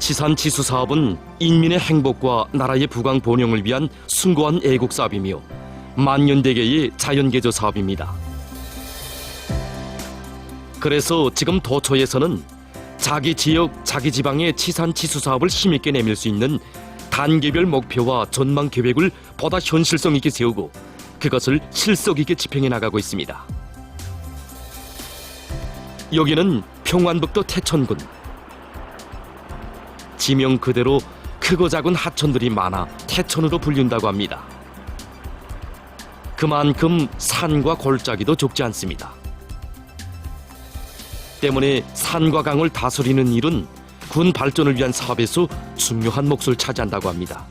치산치수 사업은 인민의 행복과 나라의 부강 번영을 위한 숭고한 애국 사업이며 만년대계의 자연개조 사업입니다. 그래서 지금 도초에서는 자기 지역, 자기 지방의 치산치수 사업을 힘있게 내밀 수 있는 단계별 목표와 전망 계획을 보다 현실성 있게 세우고 그것을 실속 있게 집행해 나가고 있습니다. 여기는 평안북도 태천군. 지명 그대로 크고 작은 하천들이 많아 태천으로 불린다고 합니다. 그만큼 산과 골짜기도 적지 않습니다. 때문에 산과 강을 다스리는 일은 군 발전을 위한 사업에서 중요한 몫을 차지한다고 합니다.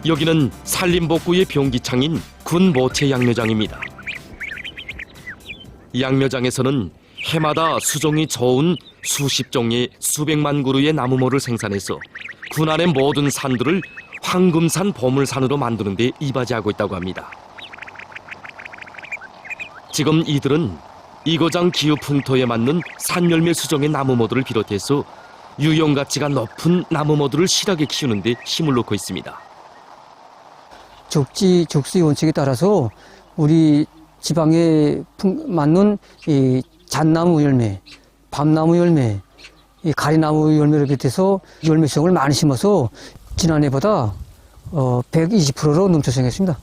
여기는 산림복구의 병기창인 군 모체 양묘장입니다. 양묘장에서는 해마다 수종이 저온 수십 종의 수백만 그루의 나무모를 생산해서 군 안의 모든 산들을 황금산 보물산으로 만드는 데 이바지하고 있다고 합니다. 지금 이들은 이거장 기후 풍토에 맞는 산열매 수종의 나무모들을 비롯해서 유용가치가 높은 나무모들을 실하게 키우는 데 힘을 놓고 있습니다. 적지 적수의 원칙에 따라서 우리 지방에 맞는 이 잣나무 열매, 밤나무 열매, 이 가리나무 열매를 비롯해서 열매성을 많이 심어서 지난해보다 120%로 넘쳐생겼습니다.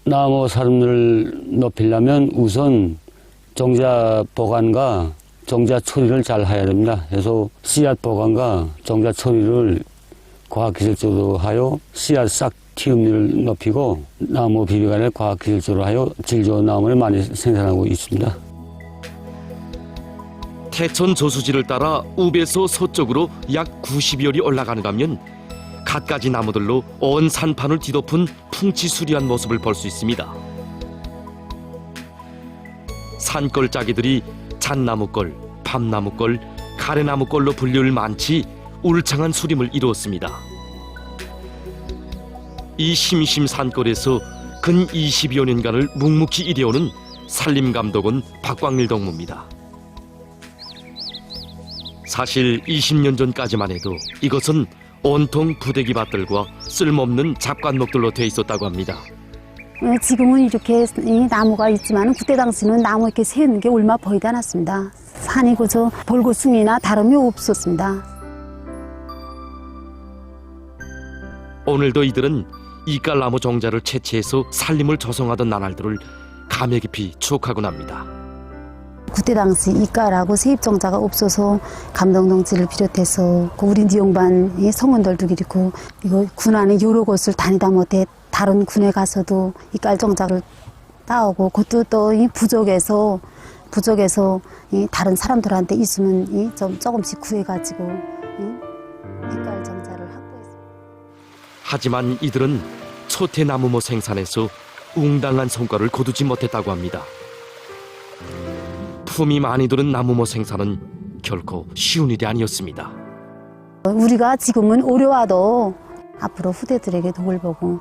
나무 사lum을 높이려면 우선 종자 보관과 종자 처리를 잘 해야 됩니다. 그래서 씨앗 보관과 종자 처리를 과학기술적으로 하여 씨앗 싹 튀음률을 높이고 나무 비비관을 과학기술적으로 하여 질 좋은 나무를 많이 생산하고 있습니다. 태천 저수지를 따라 우배소 서쪽으로 약 90여리 올라가는가면 갖가지 나무들로 온 산판을 뒤덮은 풍치수리한 모습을 볼 수 있습니다. 산골짜기들이 잣나무골, 밤나무골, 가래나무골로 분류를 많지 울창한 수림을 이루었습니다. 이 심심 산골에서 근 20여 년간을 묵묵히 일해오는 산림감독은 박광일 동무입니다. 사실 20년 전까지만 해도 이것은 온통 부대기 밭들과 쓸모없는 잡간목들로 돼 있었다고 합니다. 지금은 이렇게 나무가 있지만 그때 당시는 나무 이렇게 세우는 게 얼마 보이지 않았습니다. 산이 그저 볼고숭이나 다름이 없었습니다. 오늘도 이들은 이깔나무 종자를 채취해서 산림을 조성하던 나날들을 감회 깊이 추억하곤 합니다. 그때 당시 이깔하고 세입종자가 없어서 감독동지를 비롯해서 우리 니용반 성원들도 그렇고 이거 군 안에 여러 곳을 다니다 못해 다른 군에 가서도 이깔 종자를 따오고 그것도 또 부족해서 다른 사람들한테 있으면 좀 조금씩 구해가지고 이깔 종자를 확보했습니다. 하지만 이들은 초태나무모 생산에서 웅당한 성과를 거두지 못했다고 합니다. 품이 많이 들은 나무모 생산은 결코 쉬운 일이 아니었습니다. 우리가 지금은 어려워도 앞으로 후대들에게 덕을 보고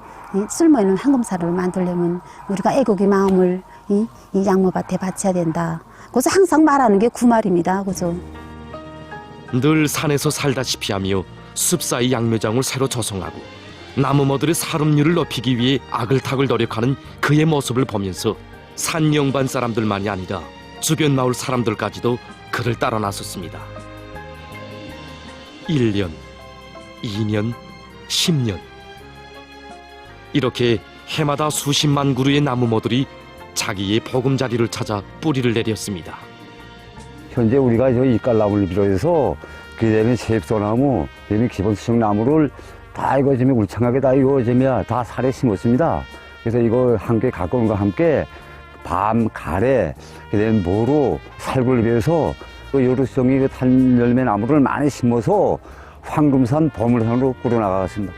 쓸모있는 황금사를 만들려면 우리가 애국의 마음을 이 양모밭에 바쳐야 된다. 그래서 항상 말하는 게 그 말입니다. 그죠? 늘 산에서 살다시피 하며 숲사이 양묘장을 새로 조성하고 나무모들의 사lum률을 높이기 위해 아글타글 노력하는 그의 모습을 보면서 산영반 사람들만이 아니라 주변 마을 사람들까지도 그를 따라 나섰습니다. 1년, 2년, 10년 이렇게 해마다 수십만 그루의 나무모들이 자기의 보금자리를 찾아 뿌리를 내렸습니다. 현재 우리가 저 이깔나무를 비롯해서 그다음에 세입소나무, 그다음에 기본수청나무를 다 이거 지금 울창하게 다 이거 지금 다 살에 심었습니다. 그래서 이거 함께 갖고 온 거 함께 밤, 가래, 그다음에 모로, 살구를 위해서 여루성이 그 탄열매 나무를 많이 심어서 황금산 보물산으로 꾸려나가겠습니다.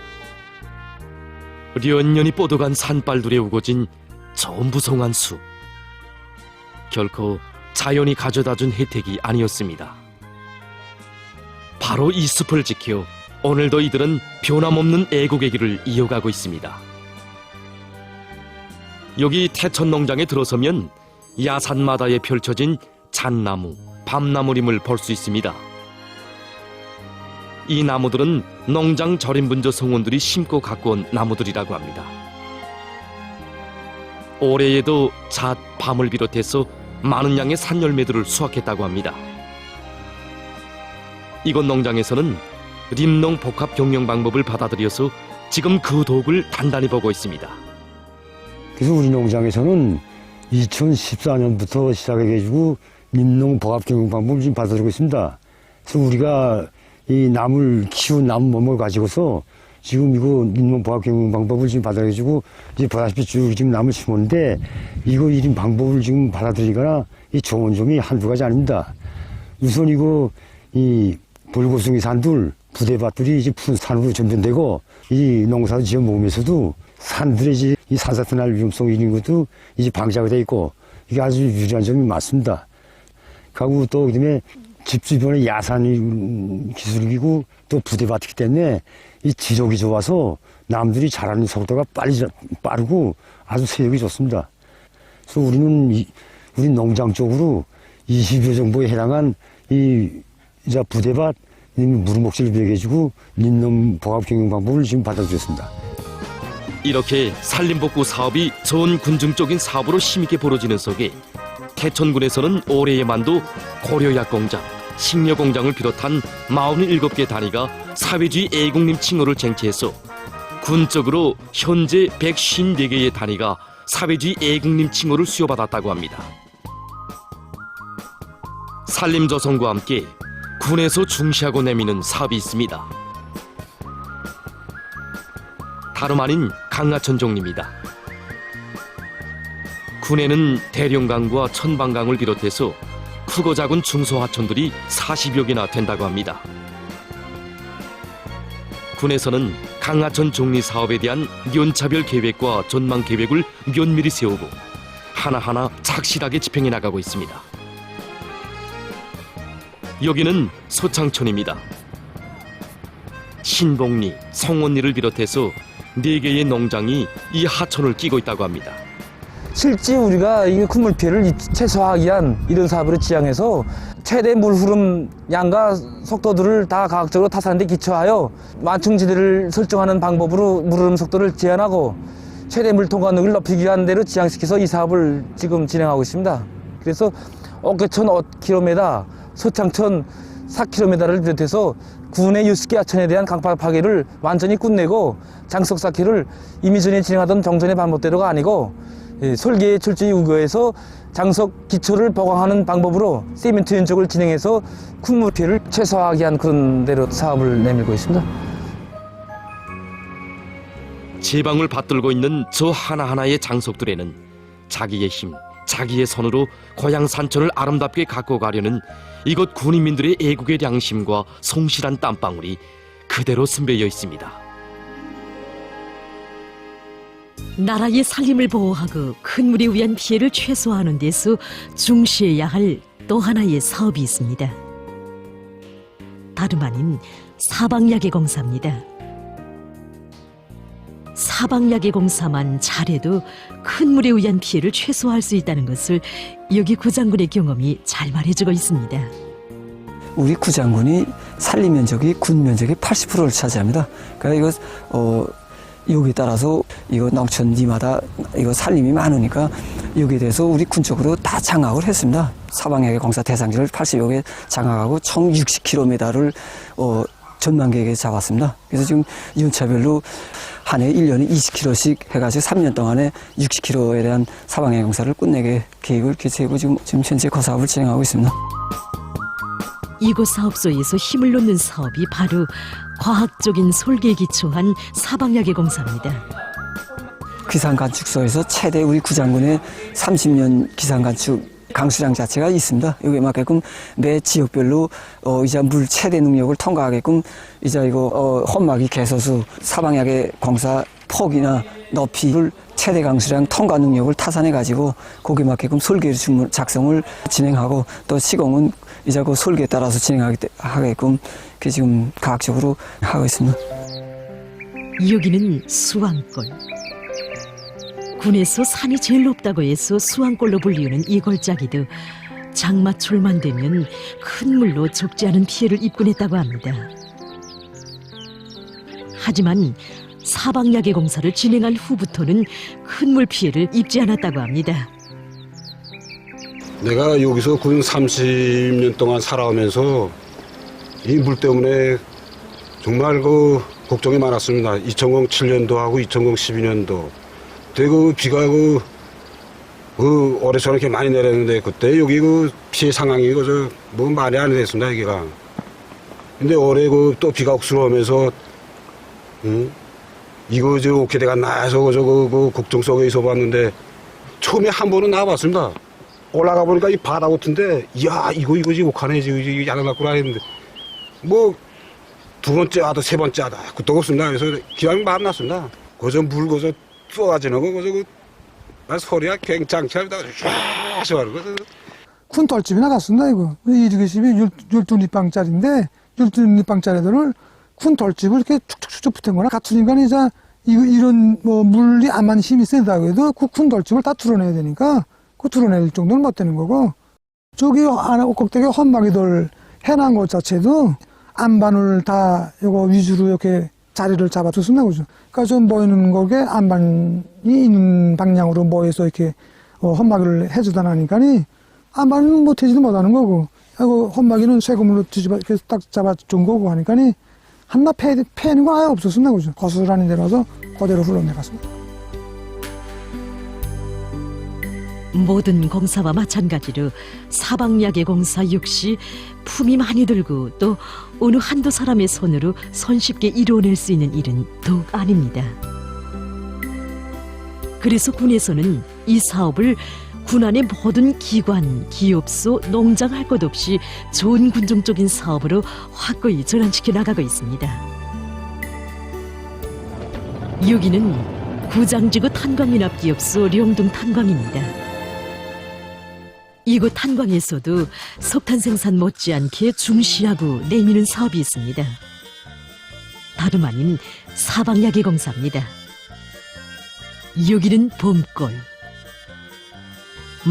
연년이 뻗어간 산발들에 우거진 전부성한 숲. 결코 자연이 가져다준 혜택이 아니었습니다. 바로 이 숲을 지켜 오늘도 이들은 변함없는 애국의 길을 이어가고 있습니다. 여기 태천 농장에 들어서면 야산마다에 펼쳐진 잣나무, 밤나무림을 볼 수 있습니다. 이 나무들은 농장 절임분조 성원들이 심고 갖고 온 나무들이라고 합니다. 올해에도 잣, 밤을 비롯해서 많은 양의 산열매들을 수확했다고 합니다. 이곳 농장에서는 림농 복합 경영 방법을 받아들여서 지금 그 독을 단단히 보고 있습니다. 그래서 우리 농장에서는 2014년부터 시작해가지고 림농 복합 경영 방법을 지금 받아들이고 있습니다. 그래서 우리가 이 나무를 키운 나무 몸을 가지고서 지금 이거 림농 복합 경영 방법을 지금 받아가지고 이제 보다시피 쭉 지금 나무 심었는데 이거 이런 방법을 지금 받아들이거나 이 좋은 점이 한두 가지 아닙니다. 우선 이거 이 볼고숭이 산들 부대밭들이 이제 푸른 산으로 전변되고 이 농사를 지어 먹으면서도 산들의 이제 이 산사태 날 위험성 이런 것도 이제 방지가 돼 있고 이게 아주 유리한 점이 많습니다. 그리고 또 그다음에 집 주변에 야산 기술이고 또 부대밭이기 때문에 이 지력이 좋아서 남들이 자라는 속도가 빠르고 아주 세력이 좋습니다. 그래서 우리 농장 쪽으로 20여 정도에 해당한 이 부대밭 무릎목지를 비해가지고 림농 복합 경영 방법을 지금 받아들였습니다. 이렇게 산림복구 사업이 전 군중적인 사업으로 힘있게 벌어지는 속에 태천군에서는 올해에만도 고려약 공장, 식료 공장을 비롯한 47개 단위가 사회주의 애국림 칭호를 쟁취해서 군적으로 현재 154개의 단위가 사회주의 애국림 칭호를 수여받았다고 합니다. 산림조성과 함께 군에서 중시하고 내미는 사업이 있습니다. 다름 아닌 강하천 종립니다. 군에는 대룡강과 천방강을 비롯해서 크고 작은 중소하천들이 40여 개나 된다고 합니다. 군에서는 강하천 종리 사업에 대한 연차별 계획과 전망 계획을 면밀히 세우고 하나하나 착실하게 집행해 나가고 있습니다. 여기는 소창천입니다. 신봉리, 성원리를 비롯해서 4개의 농장이 이 하천을 끼고 있다고 합니다. 실제 우리가 이 큰 피해를 최소화하기 위한 이런 사업으로 지향해서 최대 물 흐름 양과 속도들을 다 과학적으로 타산한 데 기초하여 완충지대를 설정하는 방법으로 물 흐름 속도를 제한하고 최대 물 통과 능력을 높이기 위한 대로 지향시켜서 이 사업을 지금 진행하고 있습니다. 그래서 옥계천 5km, 소창천 4km를 비롯해서 군의 60개 하천에 대한 강파 파괴를 완전히 끝내고 장석 쌓기를 이미 전에 진행하던 정전의 방법대로가 아니고 설계 철저히 우거해서 장석 기초를 보강하는 방법으로 세멘트 연적을 진행해서 큰 피해를 최소화하기 위한 그런 대로 사업을 내밀고 있습니다. 제방을 받들고 있는 저 하나하나의 장석들에는 자기의 힘, 자기의 손으로 고향 산천을 아름답게 갖고 가려는 이곳 군인민들의 애국의 양심과 성실한 땀방울이 그대로 숨배어 있습니다. 나라의 산림을 보호하고 큰 물에 의한 피해를 최소화하는 데서 중시해야 할 또 하나의 사업이 있습니다. 다름 아닌 사방야계 공사입니다. 사방야계 공사만 잘해도 큰 물에 의한 피해를 최소화할 수 있다는 것을 여기 구장군의 경험이 잘 말해주고 있습니다. 우리 구장군이 산림 면적이 군 면적의 80%를 차지합니다. 그러니까 이거 여기에 따라서 이거 농촌지마다 이거 산림이 많으니까 여기에 대해서 우리 군 쪽으로 다 장악을 했습니다. 사방야계 공사 대상지를 80여 개 장악하고 총 60km를 전망 계획에 잡았습니다. 그래서 지금 연차별로 한 해 1년에 20km씩 해가지고 3년 동안에 60km에 대한 사방야계 공사를 끝내게 계획을 개최하고 지금 현재 그 사업을 진행하고 있습니다. 이곳 사업소에서 힘을 놓는 사업이 바로 과학적인 설계에 기초한 사방야계 공사입니다. 기상관측소에서 최대 우리 구장군의 30년 기상관측 강수량 자체가 있습니다. 여기에 맞게끔 매 지역별로 이제 물 최대 능력을 통과하게끔 이제 이거 험막이 개소수 사방야계 공사 폭이나 높이를 최대 강수량 통과 능력을 타산해 가지고 거기에 맞게끔 설계 작성을 진행하고 또 시공은 이제 그 설계에 따라서 진행하게끔 지금 과학적으로 하고 있습니다. 여기는 수왕골. 군에서 산이 제일 높다고 해서 수왕골로 불리우는 이 골짜기도 장마철만 되면 큰 물로 적지 않은 피해를 입고 했다고 합니다. 하지만 사방야계 공사를 진행한 후부터는 큰 물 피해를 입지 않았다고 합니다. 내가 여기서 군 30년 동안 살아오면서 이 물 때문에 정말 그 걱정이 많았습니다. 2007년도하고 2012년도 되게 비가 올해처럼 이렇게 많이 내렸는데 그때 여기 그 피해 상황이 뭐 말이 안 됐습니다, 여기가. 근데 올해 또 비가 억수로하면서 이거 어떻게 돼갔나 해서 그 걱정 속에 있어 봤는데 처음에 한 번은 나와봤습니다. 올라가 보니까 이 바다 같은데, 이야, 이거 욕하네, 이거 야단났구나 했는데, 뭐, 두 번째 하다, 세 번째 하다, 그것도 없습니다. 그래서 기왕 마음 났습니다. 거저 물, 거저 쏟아지는 거, 거저 소리가 굉장치 않다. 쫙 하는 거. 쿤털집이 나갔습니다, 이거. 이 지그집이 12리방짜리인데, 12리방짜리들을 쿤털집을 이렇게 축축축축 붙은 거나 같은 인간이 이런 물이 암만 힘이 세다고 해도 그 쿤털집을 다 뚫어내야 되니까, 그 뚫어낼 정도는 못 되는 거고, 저기 꼭대기 험막이들 해놓은 것 자체도 안반을 다 이거 위주로 이렇게 자리를 잡아줬습니다, 그죠? 그러니까 좀 모이는 거게 안반이 있는 방향으로 모여서 이렇게 험막을 해주다 나니까니 안반은 못 해지도 못하는 거고, 험막이는 쇠고물로 뒤집어 이렇게 딱 잡아준 거고 하니까니 한나 패는 거 아예 없었습니다, 그죠? 거스란히 내려서 그대로 흘러내갔습니다. 모든 공사와 마찬가지로 사방야계 공사 역시 품이 많이 들고 또 어느 한두 사람의 손으로 손쉽게 이루어낼 수 있는 일은 더욱 아닙니다. 그래서 군에서는 이 사업을 군안의 모든 기관, 기업소, 농장 할 것 없이 좋은 군중적인 사업으로 확고히 전환시켜 나가고 있습니다. 여기는 구장지구 탄광연합기업소 령동 탄광입니다. 이곳 탄광에서도 석탄 생산 못지않게 중시하고 내미는 사업이 있습니다. 다름 아닌 사방야계 공사입니다. 여기는 봄골.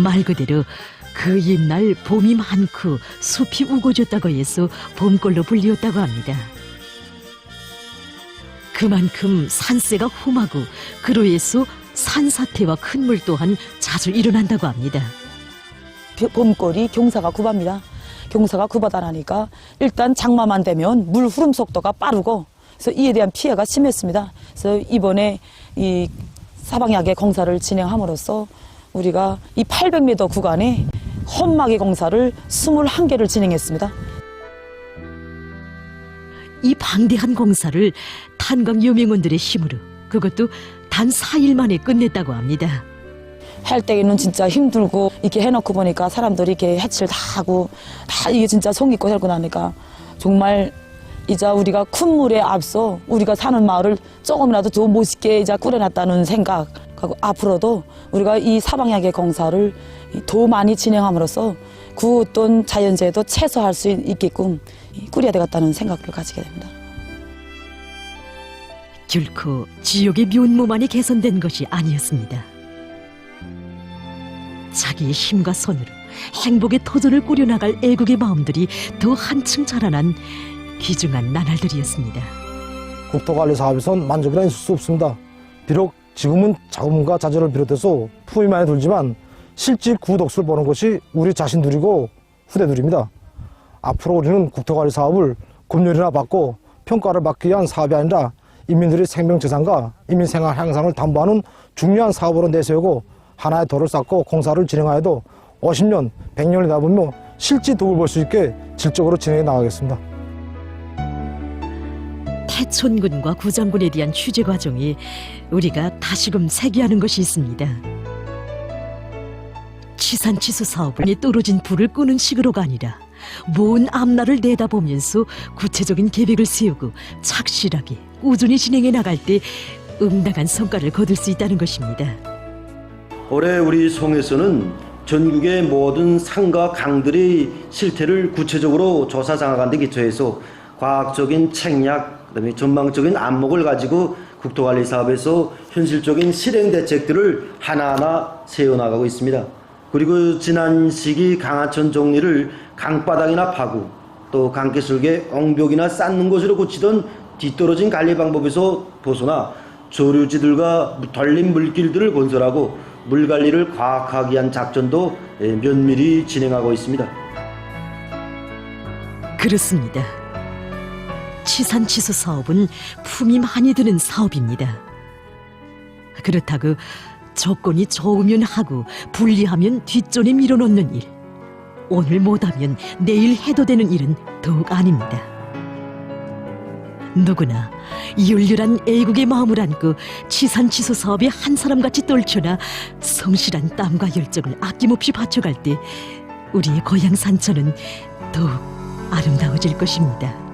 말 그대로 그 옛날 봄이 많고 숲이 우거졌다고 해서 봄골로 불리웠다고 합니다. 그만큼 산세가 험하고 그로 해서 산사태와 큰 물 또한 자주 일어난다고 합니다. 봄골이 경사가 굽합니다. 경사가 굽하다 나니까 일단 장마만 되면 물 흐름 속도가 빠르고 그래서 이에 대한 피해가 심했습니다. 그래서 이번에 이 사방야계 공사를 진행함으로써 우리가 이 800m 구간에 험막의 공사를 21개를 진행했습니다. 이 방대한 공사를 탄광 유명원들의 힘으로 그것도 단 4일 만에 끝냈다고 합니다. 할 때에는 진짜 힘들고 이렇게 해놓고 보니까 사람들이 이렇게 해치를 다 하고 다 이게 진짜 속 있고 살고 나니까 정말 이제 우리가 큰 물에 앞서 우리가 사는 마을을 조금이라도 더 멋있게 이제 꾸려놨다는 생각 하고 앞으로도 우리가 이 사방야계 공사를 더 많이 진행함으로써 그 어떤 자연재해도 최소화할 수 있게끔 꾸려야 되겠다는 생각을 가지게 됩니다. 결코 지역의 면모만이 개선된 것이 아니었습니다. 자기의 힘과 손으로 행복의 터전을 꾸려나갈 애국의 마음들이 더 한층 자라난 귀중한 나날들이었습니다. 국토관리 사업에선 만족이라 있을 수 없습니다. 비록 지금은 자금과 자재를 비롯해서 품이 많이 들지만 실질 구독수를 보는 것이 우리 자신들이고 후대들입니다. 앞으로 우리는 국토관리 사업을 검열이나 받고 평가를 받기 위한 사업이 아니라 인민들의 생명재산과 인민생활 향상을 담보하는 중요한 사업으로 내세우고 하나의 도를 쌓고 공사를 진행하여도 50년, 100년이 남으며 실제 덕을 볼 수 있게 질적으로 진행해 나가겠습니다. 태촌군과 구장군에 대한 취재 과정에 우리가 다시금 새기하는 것이 있습니다. 치산치수 사업에 떨어진 불을 끄는 식으로가 아니라 먼 앞날을 내다보면서 구체적인 계획을 세우고 착실하게 꾸준히 진행해 나갈 때 응당한 성과를 거둘 수 있다는 것입니다. 올해 우리 송에서는 전국의 모든 산과 강들의 실태를 구체적으로 조사 장악한 데 기초해서 과학적인 책략, 그다음에 전망적인 안목을 가지고 국토관리 사업에서 현실적인 실행 대책들을 하나하나 세워나가고 있습니다. 그리고 지난 시기 강하천 정리를 강바닥이나 파고 또 강가슬개 엉벽이나 쌓는 것으로 고치던 뒤떨어진 관리 방법에서 벗어나 조류지들과 덜린 물길들을 건설하고 물 관리를 과학하기 위한 작전도 면밀히 진행하고 있습니다. 그렇습니다. 치산치수 사업은 품이 많이 드는 사업입니다. 그렇다고 조건이 좋으면 하고 불리하면 뒷전에 밀어놓는 일, 오늘 못하면 내일 해도 되는 일은 더욱 아닙니다. 누구나 열렬한 애국의 마음을 안고 치산치수 사업에 한 사람같이 떨쳐나 성실한 땀과 열정을 아낌없이 바쳐갈 때 우리의 고향 산천은 더욱 아름다워질 것입니다.